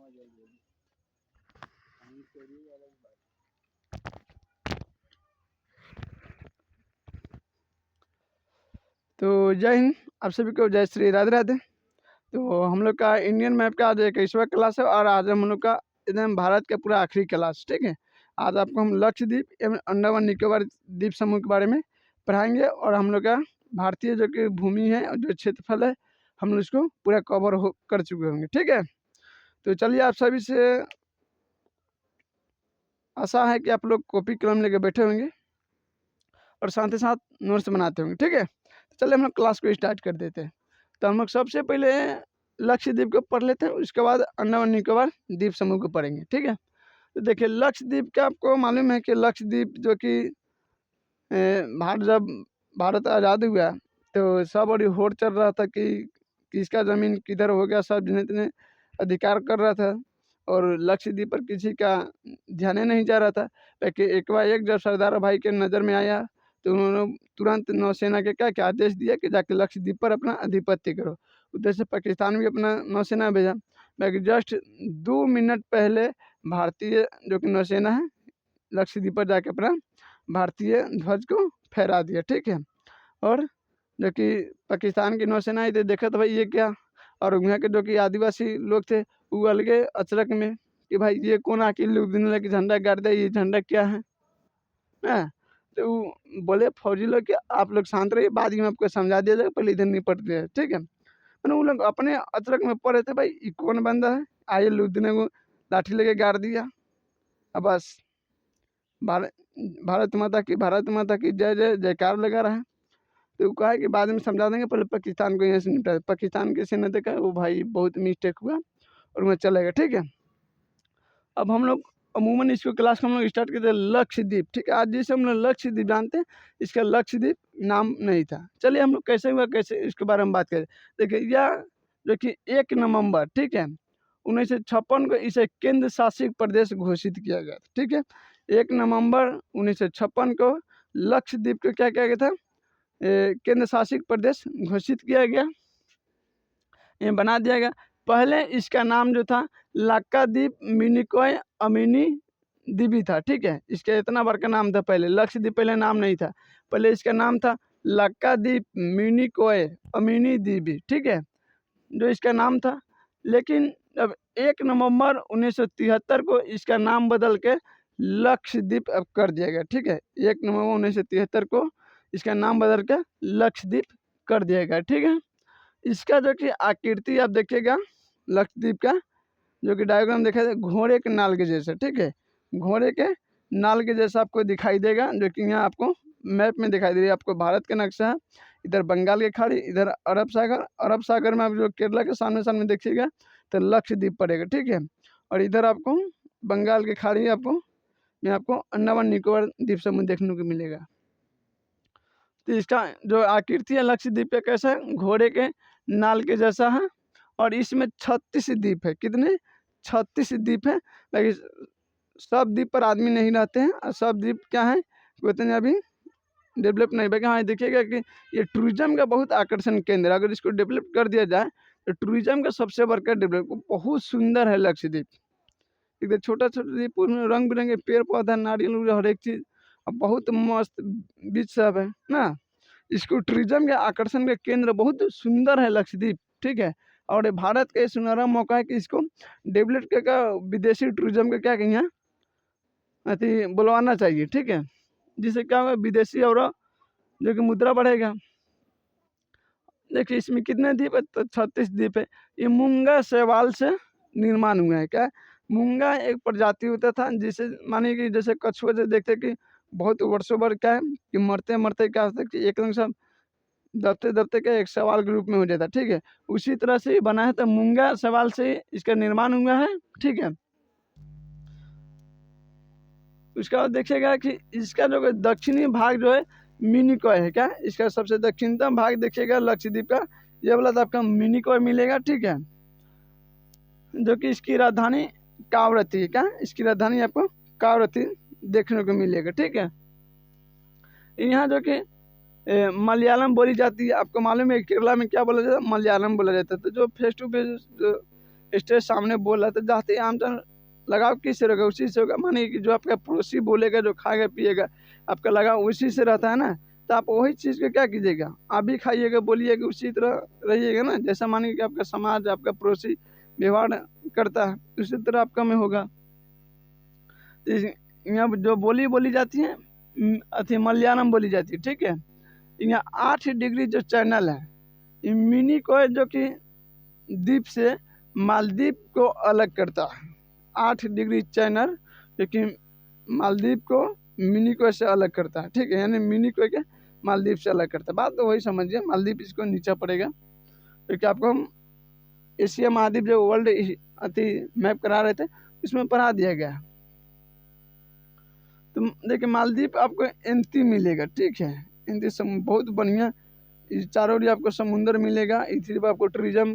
तो जय हिंद, आप सभी को जय श्री राधे राधे। तो हम लोग का इंडियन मैप का आज 21वां क्लास है और आज हम लोग का एकदम भारत का पूरा आखिरी क्लास, ठीक है। आज आपको हम लक्षद्वीप एवं अंडमान निकोबार द्वीप समूह के बारे में पढ़ाएंगे और हम लोग का भारतीय जो कि भूमि है और जो क्षेत्रफल है हम लोग इसको पूरा कवर कर चुके होंगे, ठीक है। तो चलिए, आप सभी से आशा है कि आप लोग कॉपी कलम लेके बैठे होंगे और साथ ही साथ नोट्स बनाते होंगे, ठीक है। तो चलिए हम लोग क्लास को स्टार्ट कर देते हैं। तो हम लोग सबसे पहले लक्षद्वीप को पढ़ लेते हैं, उसके बाद अंडमान निकोबार द्वीप समूह को पढ़ेंगे, ठीक है। तो देखिए, लक्षद्वीप का आपको मालूम है कि लक्षद्वीप जो कि जब भारत आज़ाद हुआ तो सब बड़ी होड़ चल रहा था कि किसका ज़मीन किधर हो गया, सब जितने अधिकार कर रहा था और लक्षद्वीप पर किसी का ध्यान नहीं जा रहा था। लेकिन एक बार एक जब सरदार भाई के नज़र में आया तो उन्होंने तुरंत नौसेना के क्या आदेश दिया कि जाके लक्षद्वीप पर अपना आधिपत्य करो। उधर से पाकिस्तान भी अपना नौसेना भेजा। लेकिन जस्ट 2 मिनट पहले भारतीय जो कि नौसेना है लक्षद्वीप पर जाके अपना भारतीय ध्वज को फहरा दिया, ठीक है। और जो कि पाकिस्तान की नौसेना आई तो देखा तो भाई ये क्या, और वहाँ के जो कि आदिवासी लोग थे वो अलगे अचरक में कि भाई ये कौन आके लोग दिन लगे झंडा गाड़ दिया, ये झंडा क्या है ना। तो वो बोले फौजी लोग कि आप लोग शांत रहिए, बाद में आपको समझा दिया जाएगा, पहले इधर निपट गए, ठीक है। मैंने वो लोग अपने अचरक में पड़े थे, भाई ये कौन बंदा है, आए लुधियाना को लाठी लेके गाड़ दिया। अब बस भारत भारत माता की जय जय जयकार लगा रहा है। तो कहा है कि बाद में समझा देंगे, पहले पाकिस्तान को यहाँ से निपटा। पाकिस्तान किसी ने देखा वो भाई बहुत मिस्टेक हुआ और वह चलेगा, ठीक है। अब हम लोग अमूमन इसको क्लास को हम लोग स्टार्ट करते हैं लक्षद्वीप, ठीक है। आज जैसे हम लोग लक्षद्वीप जानते हैं, इसका लक्षद्वीप नाम नहीं था। चलिए हम लोग कैसे हुआ, कैसे इसके बारे में बात करें। देखिए यह जो कि 1 नवंबर, ठीक है, 1956 को इसे केंद्र शासित प्रदेश घोषित किया गया, ठीक है। 1 नवंबर 1956 को लक्षद्वीप को क्या किया गया था, केंद्र शासित प्रदेश घोषित किया गया, ये बना दिया गया। पहले इसका नाम जो था लक्काद्वीप मिनिकॉय अमीनी द्वीप था, ठीक है। इसका इतना बड़का नाम था, पहले लक्षद्वीप पहले नाम नहीं था, पहले इसका नाम था लक्काद्वीप मिनिकॉय अमीनी द्वीप, ठीक है, जो इसका नाम था। लेकिन अब 1 नवंबर 1973 को इसका नाम बदल के लक्षद्वीप अब कर दिया गया, ठीक है। 1 नवंबर 1973 को इसका नाम बदल के लक्षद्वीप कर दिया गया, ठीक है। इसका जो कि आकृति आप देखिएगा लक्षद्वीप का जो कि डायग्राम देखा जाए घोड़े के नाल के जैसे, ठीक है, घोड़े के नाल के जैसा आपको दिखाई देगा, जो कि यहाँ आपको मैप में दिखाई दे रही है। आपको भारत का नक्शा है, इधर बंगाल की खाड़ी, इधर अरब सागर में आप जो केरला के सामने देखिएगा तो लक्षद्वीप पड़ेगा, ठीक है। और इधर आपको बंगाल की खाड़ी आपको अंडमान निकोबार द्वीप समूह देखने को मिलेगा। तो इसका जो आकृति है लक्षद्वीप का कैसा है, घोड़े के नाल के जैसा है और इसमें 36 द्वीप है। कितने? 36 द्वीप है। लेकिन सब द्वीप पर आदमी नहीं रहते हैं और सब द्वीप क्या है, उतने अभी डेवलप नहीं भाई। हाँ देखिएगा कि ये टूरिज्म का बहुत आकर्षण केंद्र है। अगर इसको डेवलप कर दिया जाए तो टूरिज्म का सबसे बड़का डेवलप, बहुत सुंदर है लक्षद्वीप। एकदम छोटा छोटा द्वीप, रंग बिरंगे पेड़ पौधा, नारियल, हर एक चीज़, बहुत मस्त बीच सब है ना। इसको टूरिज्म के आकर्षण का केंद्र बहुत सुंदर है लक्षद्वीप, ठीक है। और ये भारत का सुनहरा मौका है कि इसको डेवलप का विदेशी टूरिज्म का क्या कहें यहाँ अति बुलवाना चाहिए, ठीक है। जिससे क्या होगा, विदेशी और जो कि मुद्रा बढ़ेगा। देखिए इसमें कितने द्वीप है, तो 36 द्वीप है। ये मूंगा शैवाल से निर्माण हुआ है। क्या? मूंगा एक प्रजाति होता था जिसे मानिए कि जैसे कछुआ से देखते कि बहुत वर्षों भर क्या है कि मरते मरते क्या होता है कि एकदम सब दबते दबते क्या एक सवाल के रूप में हो जाता है, ठीक है। उसी तरह से बना है, तो मूंगा सवाल से इसका निर्माण हुआ है, ठीक है। उसके बाद देखिएगा कि इसका जो दक्षिणी भाग जो है मिनिकॉय है। क्या? इसका सबसे दक्षिणतम भाग देखिएगा लक्षद्वीप का, ये वाला तो आपका मिनिकॉय मिलेगा, ठीक है, जो कि इसकी राजधानी कावरत्ती है। क्या? इसकी राजधानी आपको कावरत्ती देखने को मिलेगा, ठीक है। यहाँ जो कि मलयालम बोली जाती है। आपको मालूम है केरला में क्या बोला जाता है? मलयालम बोला जाता है। तो जो फेस टू फेस स्टेज सामने बोल रहा था, जाते ही आमतौर लगाव किससे होगा, उसी से होगा। मानिए कि जो आपका पड़ोसी बोलेगा, जो खाएगा पिएगा, आपका लगाव उसी से रहता है ना, तो आप वही चीज़ को क्या कीजिएगा, आप भी खाइएगा, बोलिएगा, उसी तरह रहिएगा ना। जैसा मानिए कि आपका समाज, आपका पड़ोसी व्यवहार करता है, उसी तरह आपका में होगा। तो यहाँ जो बोली बोली जाती है अथी मलयालम बोली जाती है, ठीक है। यहाँ 8 डिग्री जो चैनल है, ये मिनी को जो कि द्वीप से मालदीव को अलग करता है। 8 डिग्री चैनल जो कि मालदीव को मिनी को से अलग करता है, ठीक है। यानी मिनी को के मालदीव से अलग करता है। बात तो वही समझिए, मालदीव इसको नीचे पड़ेगा, क्योंकि आपको हम एशिया महाद्वीप जो वर्ल्ड अति मैप करा रहे थे इसमें पढ़ा दिया गया। तो देखिए मालदीव आपको एंती मिलेगा, ठीक है। एंती बहुत बढ़िया, चारों ओर आपको समुंदर मिलेगा। इसी पर आपको टूरिज्म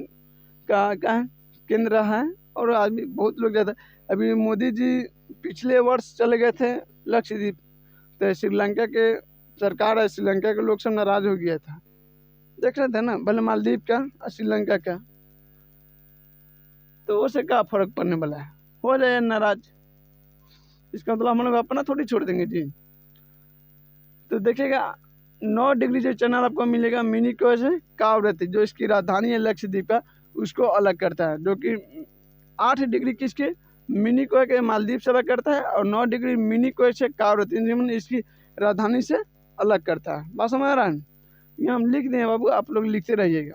का केंद्र है, और आज भी बहुत लोग जाते हैं। अभी मोदी जी पिछले वर्ष चले गए थे लक्षद्वीप, तो श्रीलंका के सरकार है, श्रीलंका के लोग सब नाराज हो गया था। देख रहे थे ना, भले मालदीव का और श्रीलंका का, तो उससे क्या फर्क पड़ने वाला है, हो जाए नाराज। इसका मतलब हम लोग अपना थोड़ी छोड़ देंगे जी। तो देखिएगा 9 डिग्री जो चैनल आपको मिलेगा मिनी को से कावरती, जो इसकी राजधानी है लक्षद्वीप का, उसको अलग करता है। जो कि 8 डिग्री किसके मिनी को के मालदीव से अलग करता है, और 9 डिग्री मिनी को से कावरती इसकी राजधानी से अलग करता है। बात समझ रहा है। यहाँ हम लिख दें बाबू, आप लोग लिखते रहिएगा।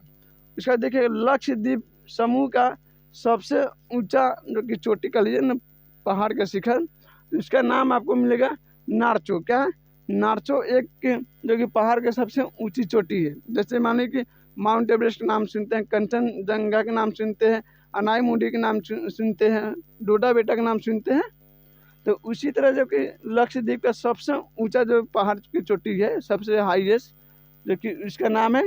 इसका देखिए लक्षद्वीप समूह का सबसे ऊंचा जो कि चोटी का लीजिए ना, पहाड़ का शिखर, इसका नाम आपको मिलेगा नारचो। क्या है? नारचो एक जो कि पहाड़ के सबसे ऊंची चोटी है। जैसे मानिए कि माउंट एवरेस्ट का नाम सुनते हैं, कंचनजंगा के नाम सुनते हैं, अनाईमुडी के नाम सुनते हैं, डोडा बेटा का नाम सुनते हैं। तो उसी तरह जो कि लक्षद्वीप का सबसे ऊंचा जो पहाड़ की चोटी है, सबसे हाईएस्ट, जो कि उसका नाम है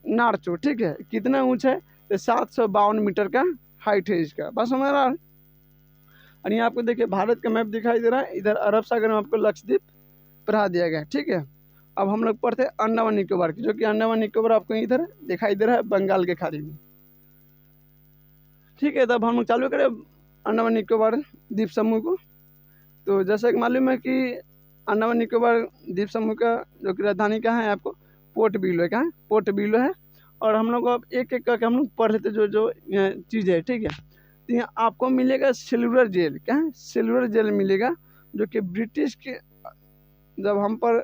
नारचो, ठीक है। कितना ऊंचा है? तो 752 मीटर का हाइट है इसका। बस हमारा, और यहाँ आपको देखिए भारत का मैप दिखाई दे रहा है, इधर अरब सागर में आपको लक्षद्वीप पढ़ा दिया गया, ठीक है। अब हम लोग पढ़ते हैं अंडमान निकोबार की, जो कि अंडमान निकोबार आपको इधर दिखाई दे रहा है बंगाल के खाड़ी में, ठीक है। तब हम लोग चालू करें अंडमान निकोबार द्वीप समूह को। तो जैसा कि मालूम है कि अंडमान निकोबार द्वीप समूह का जो कि राजधानी कहाँ है, आपको पोर्ट ब्लियो है। कहाँ? पोर्ट ब्लियो है। और हम लोग अब एक एक करके हम लोग पढ़ लेते जो जो चीज़ है, ठीक है। तो यहाँ आपको मिलेगा सिल्वर जेल। क्या है? सिल्वर जेल मिलेगा, जो कि ब्रिटिश के जब हम पर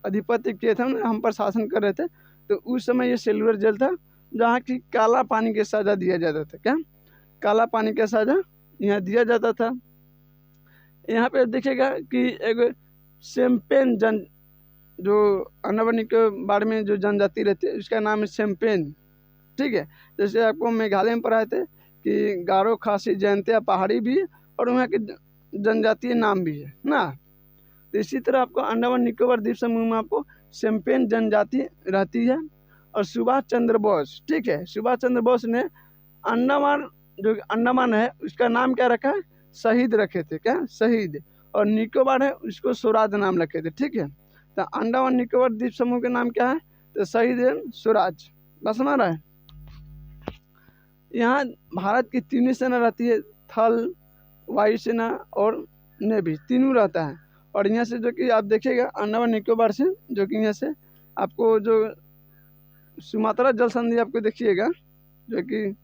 आधिपत्य किए थे, हम पर शासन कर रहे थे, तो उस समय ये सिल्वर जेल था, जहाँ की काला पानी की सज़ा दिया जाता था। क्या? काला पानी का सज़ा यहाँ दिया जाता था। यहाँ पे देखिएगा कि एक शैम्पेन जन जो अंडमान निकोबार में जो जनजाति रहती है, उसका नाम है शैम्पेन, ठीक है। जैसे आपको मेघालय में पढ़ाए थे कि गारो, खासी, जयंतिया पहाड़ी भी है, और वहाँ के जनजातीय नाम भी है ना। तो इसी तरह आपको अंडमान निकोबार द्वीप समूह में आपको शैम्पेन जनजाति रहती है। और सुभाष चंद्र बोस, ठीक है, सुभाष चंद्र बोस ने अंडमान जो अंडमान है उसका नाम क्या रखा है? शहीद रखे थे। क्या? शहीद। और निकोबार है उसको स्वराज नाम रखे थे, ठीक है। तो अंडमान निकोबार द्वीप समूह का नाम क्या है? तो शहीद एवं स्वराज। बस समझ रहा है। यहाँ भारत की 3 सेना रहती है, थल, वायुसेना और नेवी, तीनों रहता है। और यहाँ से जो कि आप देखिएगा अंडमान निकोबार से जो कि यहाँ से आपको जो सुमात्रा जल संधि आपको देखिएगा, जो कि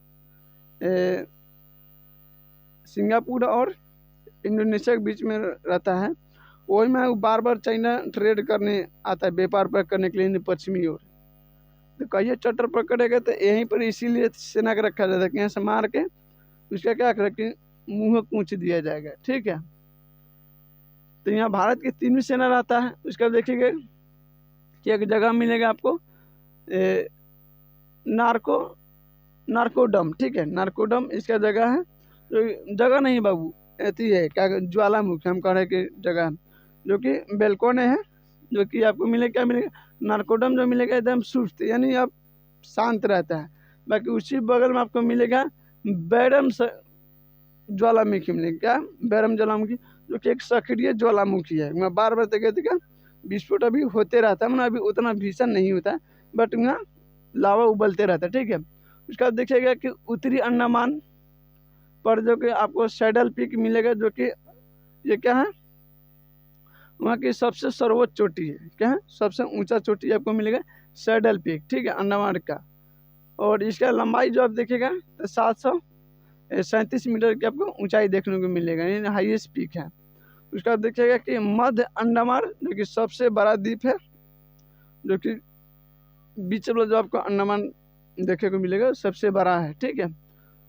सिंगापुर और इंडोनेशिया के बीच में रहता है। वही में वो बार बार चाइना ट्रेड करने आता है, व्यापार पर करने के लिए पश्चिमी ओर। तो कहिए चट्टर पकड़ेगा तो यहीं पर इसीलिए सेना का रखा जाता है कि यहाँ से मार के उसका क्या कर कि मुँह कूच दिया जाएगा, ठीक है। तो यहाँ भारत की 3 सेना रहता है। उसका देखिएगा कि एक जगह मिलेगा आपको नारकोडम, ठीक है। नारकोडम इसका जगह है, जो जगह नहीं बाबू ऐसी है क्या, ज्वालामुखी हम कह रहे कि जगह, जो कि बेलकोने है, जो कि आपको मिलेगा क्या मिलेगा? नारकोडम जो मिलेगा एकदम सुस्त, यानी आप शांत रहता है। बाकी उसी बगल में आपको मिलेगा बैरम ज्वालामुखी मिलेगा। क्या? बैरम ज्वालामुखी, जो कि एक सक्रिय ज्वालामुखी है। मैं बार बार देखा विस्फोट अभी होते रहता है, मतलब अभी उतना भीषण नहीं होता है, बट वहाँ लावा उबलते रहता है, ठीक है। उसका देखिएगा कि उत्तरी अंडमान पर जो कि आपको सैडल पीक मिलेगा, जो कि ये क्या है, वहाँ की सबसे सर्वोच्च चोटी है। क्या है, सबसे ऊंचा चोटी आपको मिलेगा सैडल पीक, ठीक है, अंडमान का। और इसका लंबाई जो आप देखिएगा तो 737 मीटर की आपको ऊंचाई देखने को मिलेगा, यानी हाईएस्ट पीक है। उसका आप देखिएगा कि मध्य अंडमान जो कि सबसे बड़ा द्वीप है, जो कि बीच वाला जो आपको अंडमान देखने को मिलेगा सबसे बड़ा है, ठीक है।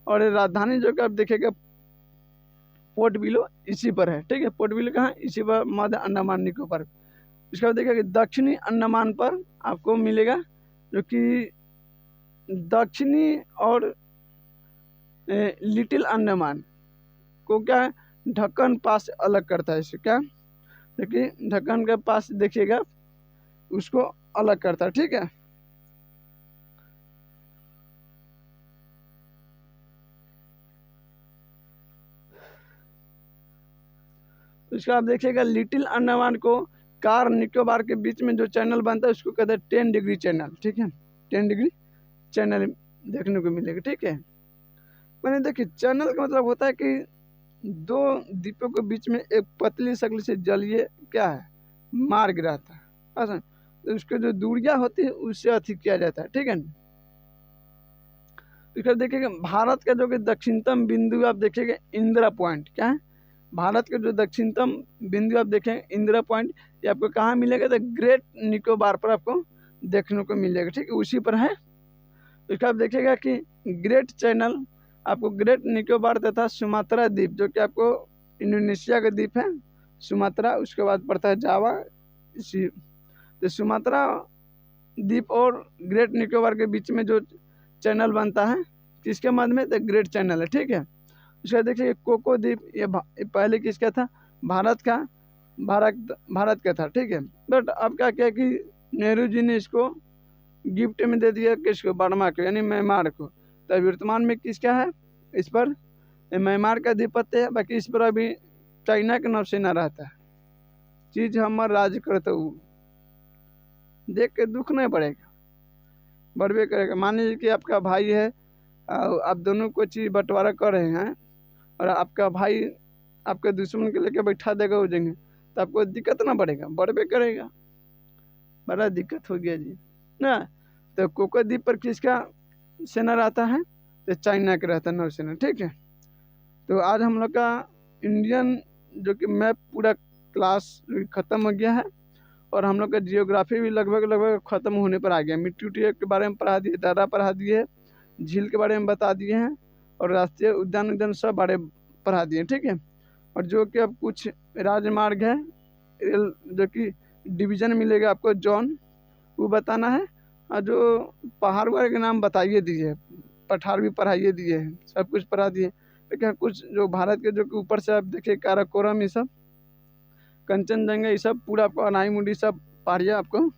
और राजधानी जो कि आप देखिएगा पोर्ट ब्लियो इसी पर है, ठीक है। पोर्ट ब्लियो कहाँ, इसी पर मध्य अंडमान निकोबार। इसका देखिएगा कि दक्षिणी अंडमान पर आपको मिलेगा, जो कि दक्षिणी और लिटिल अंडमान को क्या ढक्कन पास अलग करता है। इसे क्या, देखिए ढक्कन के पास देखिएगा उसको अलग करता है, ठीक है। इसका आप देखिएगा लिटिल अंडमान को कार निकोबार के बीच में जो चैनल बनता है उसको कहते हैं 10 डिग्री चैनल, ठीक है। 10 डिग्री चैनल देखने को मिलेगा, ठीक है। मैंने देखिए चैनल का मतलब होता है कि दो द्वीपों के बीच में एक पतली शक्ल से जलीय क्या है, मार्ग रहता है, ऐसा। तो उसके जो दूरियां होती है उससे अधिक किया जाता है, ठीक है। इसका देखिएगा भारत का जो कि दक्षिणतम बिंदु आप देखिएगा इंदिरा पॉइंट, क्या है, भारत का जो दक्षिणतम बिंदु आप देखें इंदिरा पॉइंट, ये आपको कहाँ मिलेगा, तो ग्रेट निकोबार पर आपको देखने को मिलेगा, ठीक है, उसी पर है। इसका आप देखिएगा कि ग्रेट चैनल आपको ग्रेट निकोबार तथा सुमात्रा द्वीप, जो कि आपको इंडोनेशिया का द्वीप है सुमात्रा, उसके बाद पड़ता है जावा। इसी तो सुमात्रा द्वीप और ग्रेट निकोबार के बीच में जो चैनल बनता है किसके मध्य में, तो ग्रेट चैनल है, ठीक है। उसका देखिए कोको द्वीप, ये पहले किसका था, भारत का था, ठीक है। बट अब क्या किया कि नेहरू जी ने इसको गिफ्ट में दे दिया किसको, बर्मा को, यानी म्यांमार को। तो वर्तमान में किसका है, इस पर म्यांमार का अधिपत्य है। बाकी इस पर अभी चाइना का नौसेना रहता है। चीज हमार राज करते हुए देख के दुख नहीं पड़ेगा, बढ़वे करेगा। मान लीजिए कि आपका भाई है, आप दोनों को चीज बंटवारा कर रहे हैं और आपका भाई आपके दुश्मन के लेके बैठा देगा हो जाएंगे, तो आपको दिक्कत ना बढ़ेगा, बढ़वे करेगा। बड़ा दिक्कत हो गया जी ना। तो कोको द्वीप पर किसका सेना रहता है, तो चाइना का रहता है नौसेना, ठीक है। तो आज हम लोग का इंडियन जो कि मैप पूरा क्लास ख़त्म हो गया है, और हम लोग का जियोग्राफी भी लगभग ख़त्म होने पर आ गया। मिट्टी उट्टी के बारे में पढ़ा दिए, दायरा पढ़ा दिए, झील के बारे में बता दिए हैं, और राष्ट्रीय उद्यान सब बारे पढ़ा दिए, ठीक है। और जो कि अब कुछ राजमार्ग है, रेल जो कि डिवीज़न मिलेगा आपको जोन, वो बताना है। और जो पहाड़ वगैरह के नाम बताइए दिए, पठार भी पढ़ाइए दिए हैं, सब कुछ पढ़ा दिए। लेकिन कुछ जो भारत के जो कि ऊपर से आप देखिए काराकोरम, ये सब कंचनजंगा, ये सब पूरा आपको अनाई मुंडी सब पहाड़ियाँ आपको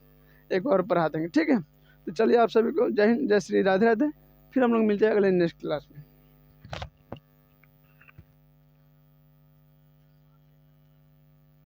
एक और पढ़ा देंगे, ठीक है। तो चलिए आप सभी को जय हिंद, जय श्री राधे राधे। फिर हम लोग मिलते हैं अगले नेक्स्ट क्लास में।